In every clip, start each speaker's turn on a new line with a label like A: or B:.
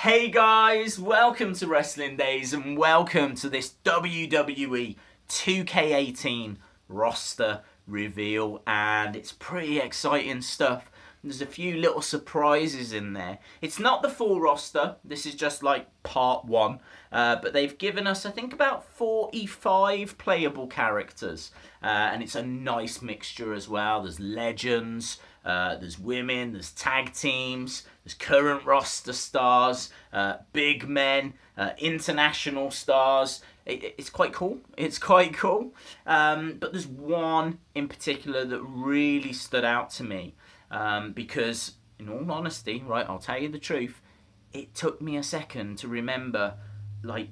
A: Hey guys, welcome to Wrestling Days and welcome to this WWE 2K18 roster reveal, and it's pretty exciting stuff. There's a few little surprises in there. It's not the full roster, this is just like part one, but they've given us I think about 45 playable characters, and it's a nice mixture as well. There's legends, there's women, there's tag teams, there's current roster stars, big men, international stars. It's quite cool. It's quite cool. But there's one in particular that really stood out to me. Because, in all honesty, right, I'll tell you the truth, it took me a second to remember, like,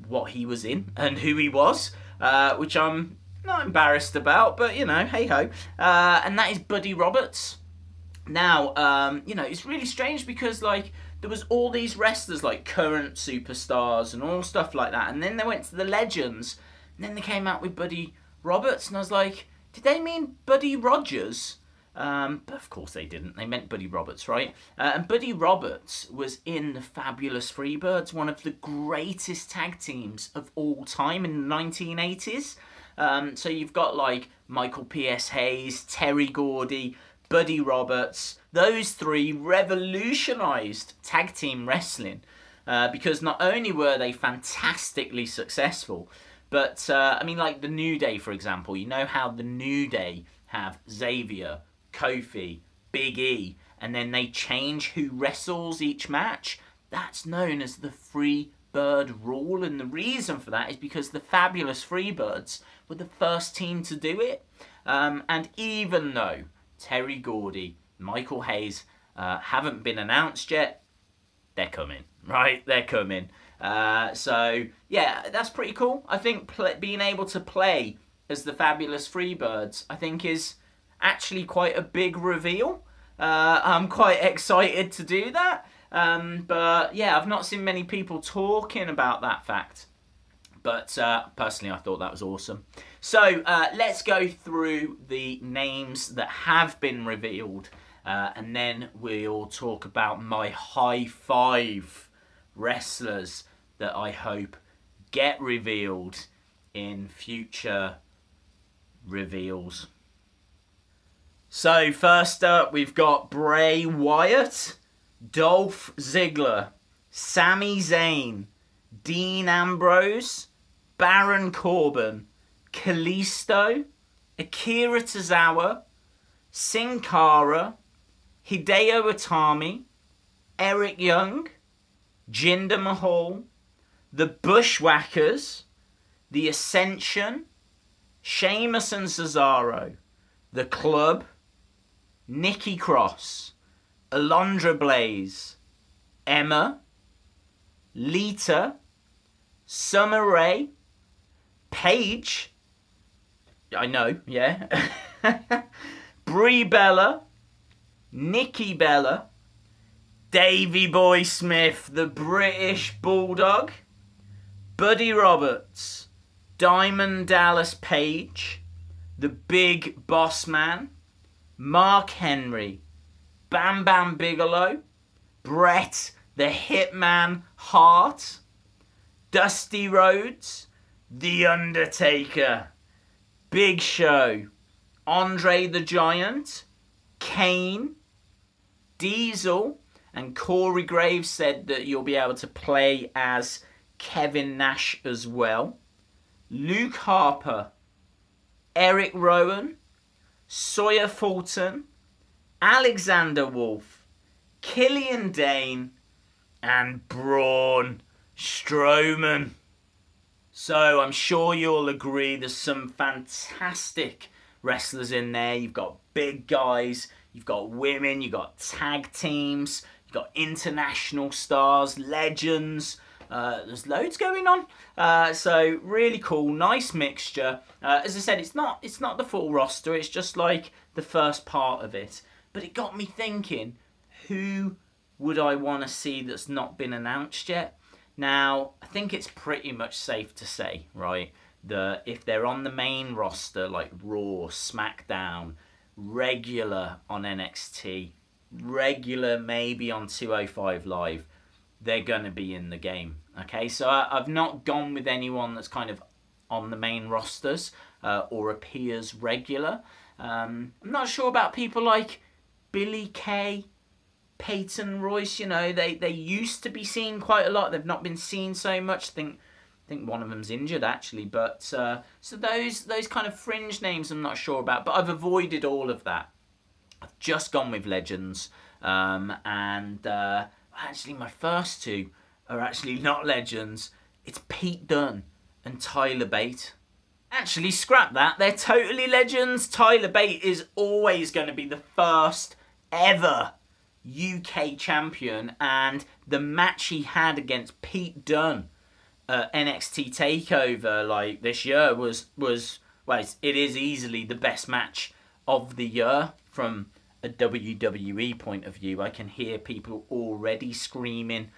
A: what he was in and who he was, which I'm not embarrassed about, but, you know, hey-ho. And that is Buddy Roberts. Now, you know, it's really strange because, like, there was all these wrestlers, like, current superstars and all stuff like that, and then they went to the legends, and then they came out with Buddy Roberts, and I was like, did they mean Buddy Rogers? But of course they didn't. They meant Buddy Roberts, right? And Buddy Roberts was in the Fabulous Freebirds, one of the greatest tag teams of all time in the 1980s. So you've got like Michael P.S. Hayes, Terry Gordy, Buddy Roberts. Those three revolutionised tag team wrestling because not only were they fantastically successful, but I mean, like the New Day, for example. You know how the New Day have Xavier, Kofi, Big E, and then they change who wrestles each match? That's known as the Freebird rule, and the reason for that is because the Fabulous Freebirds were the first team to do it. And even though Terry Gordy, Michael Hayes haven't been announced yet, they're coming, right? They're coming. So, yeah, that's pretty cool. I think being able to play as the Fabulous Freebirds, I think is actually quite a big reveal. I'm quite excited to do that. But yeah, I've not seen many people talking about that fact. But personally, I thought that was awesome. So let's go through the names that have been revealed. And then we'll talk about my high 5 wrestlers that I hope get revealed in future reveals. So first up, we've got Bray Wyatt, Dolph Ziggler, Sami Zayn, Dean Ambrose, Baron Corbin, Kalisto, Akira Tozawa, Sin Cara, Hideo Itami, Eric Young, Jinder Mahal, the Bushwhackers, the Ascension, Sheamus and Cesaro, the Club, Nikki Cross, Alundra Blaze, Emma, Lita, Summer Rae, Paige, I know, yeah, Brie Bella, Nikki Bella, Davey Boy Smith, the British Bulldog, Buddy Roberts, Diamond Dallas Page, the Big Boss Man, Mark Henry, Bam Bam Bigelow, Bret the Hitman Hart, Dusty Rhodes, The Undertaker, Big Show, Andre the Giant, Kane, Diesel, and Corey Graves said that you'll be able to play as Kevin Nash as well, Luke Harper, Eric Rowan, Sawyer Fulton, Alexander Wolfe, Killian Dane, and Braun Strowman. So I'm sure you'll agree there's some fantastic wrestlers in there. You've got big guys, you've got women, you've got tag teams, you've got international stars, legends. There's loads going on. So really cool, nice mixture. As I said, it's not the full roster, it's just like the first part of it. But it got me thinking, who would I want to see that's not been announced yet? Now, I think it's pretty much safe to say, right, that if they're on the main roster, like Raw, SmackDown, regular on NXT, regular maybe on 205 Live, they're going to be in the game. Okay, so I've not gone with anyone that's kind of on the main rosters or appears regular. I'm not sure about people like Billy Kay, Peyton Royce. You know, they used to be seen quite a lot. They've not been seen so much. I think one of them's injured actually. But so those kind of fringe names I'm not sure about. But I've avoided all of that. I've just gone with legends. Actually my first two are actually not legends. It's Pete Dunne and Tyler Bate. Actually, scrap that. They're totally legends. Tyler Bate is always going to be the first ever UK champion, and the match he had against Pete Dunne at NXT TakeOver like this year was well, it is easily the best match of the year from a WWE point of view. I can hear people already screaming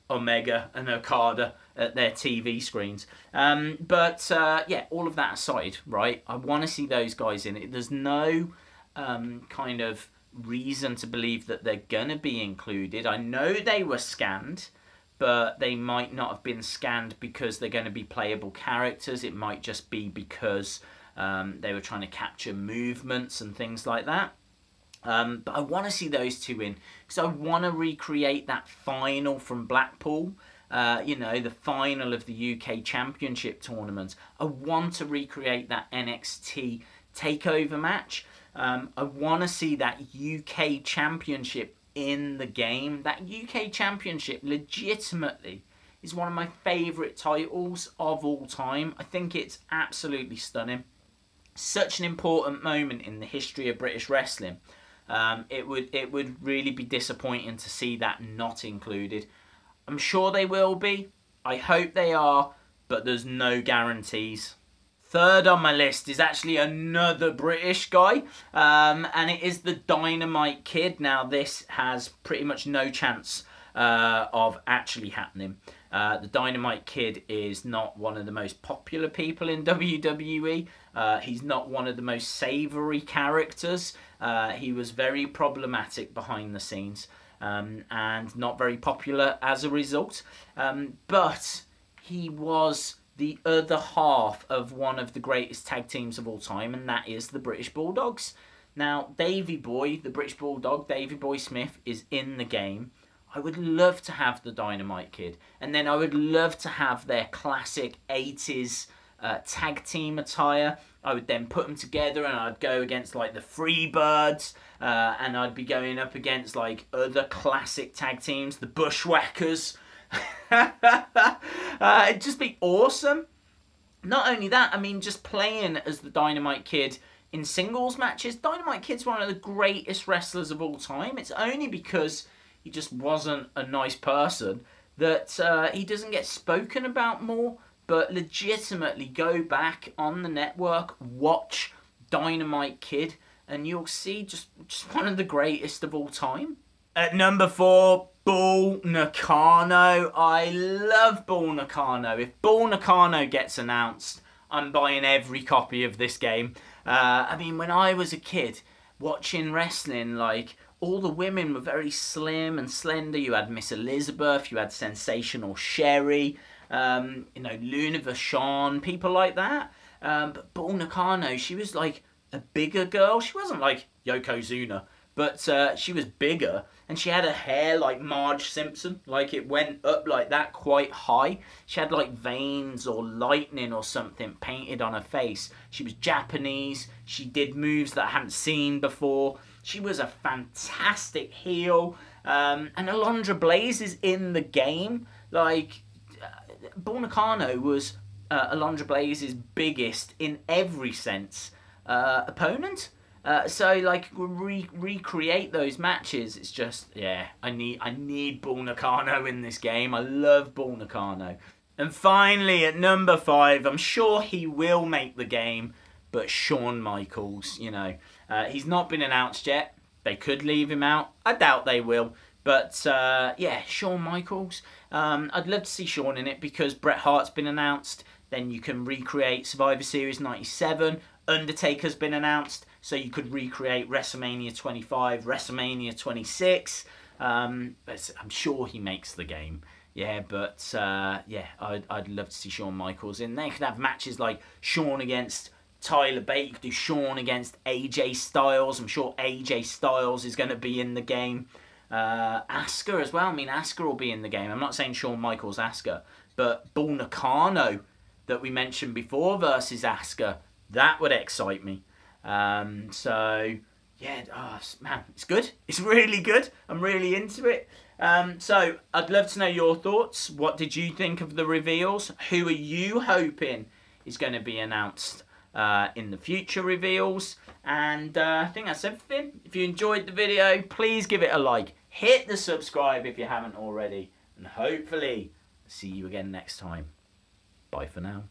A: Omega and Okada at their TV screens. Yeah, all of that aside, right, I want to see those guys in it. There's no kind of reason to believe that they're going to be included. I know they were scanned, but they might not have been scanned because they're going to be playable characters. It might just be because they were trying to capture movements and things like that. But I want to see those two in because I want to recreate that final from Blackpool, you know, the final of the UK Championship tournament. I want to recreate that NXT TakeOver match. I want to see that UK Championship in the game. That UK Championship legitimately is one of my favourite titles of all time. I think it's absolutely stunning. Such an important moment in the history of British wrestling. It would really be disappointing to see that not included. I'm sure they will be. I hope they are, but there's no guarantees. Third on my list is actually another British guy, and it is the Dynamite Kid. Now, this has pretty much no chance of actually happening. The Dynamite Kid is not one of the most popular people in WWE. He's not one of the most savoury characters. He was very problematic behind the scenes and not very popular as a result. But he was the other half of one of the greatest tag teams of all time, and that is the British Bulldogs. Now, Davey Boy, the British Bulldog, Davey Boy Smith, is in the game. I would love to have the Dynamite Kid, and then I would love to have their classic 80s tag team attire. I would then put them together and I'd go against like the Freebirds, and I'd be going up against like other classic tag teams, the Bushwhackers. It'd just be awesome. Not only that, I mean, just playing as the Dynamite Kid in singles matches. Dynamite Kid's one of the greatest wrestlers of all time. It's only because he just wasn't a nice person that he doesn't get spoken about more. But legitimately, go back on the network, watch Dynamite Kid, and you'll see just one of the greatest of all time. At number 4, Bull Nakano. I love Bull Nakano. If Bull Nakano gets announced, I'm buying every copy of this game. I mean, when I was a kid watching wrestling, like, all the women were very slim and slender. You had Miss Elizabeth, you had Sensational Sherry, you know, Luna Vachon, people like that. But Bull Nakano, she was like a bigger girl. She wasn't like Yokozuna, but she was bigger, and she had her hair like Marge Simpson, like it went up like that quite high. She had like veins or lightning or something painted on her face. She was Japanese. She did moves that I hadn't seen before. She was a fantastic heel. And Alundra Blaze is in the game. Like, Bull Nakano was Alundra Blaze's biggest, in every sense, opponent. So, like, recreate those matches. It's just, yeah, I need Bull Nakano in this game. I love Bull Nakano. And finally, at number 5, I'm sure he will make the game, but Shawn Michaels, you know. He's not been announced yet. They could leave him out. I doubt they will. But, yeah, Shawn Michaels. I'd love to see Shawn in it because Bret Hart's been announced. Then you can recreate Survivor Series 97. Undertaker's been announced. So you could recreate WrestleMania 25, WrestleMania 26. But I'm sure he makes the game. Yeah, but yeah, I'd love to see Shawn Michaels in there. You could have matches like Shawn against Tyler Bate. You could do Shawn against AJ Styles. I'm sure AJ Styles is going to be in the game. Asuka as well. I mean, Asuka will be in the game. I'm not saying Shawn Michaels Asuka, but Bull Nakano that we mentioned before versus Asuka, that would excite me. So yeah, oh, man, it's good. It's really good. I'm really into it. So I'd love to know your thoughts. What did you think of the reveals? Who are you hoping is going to be announced in the future reveals? And I think that's everything. If you enjoyed the video, please give it a like. Hit the subscribe if you haven't already. And hopefully see you again next time. Bye for now.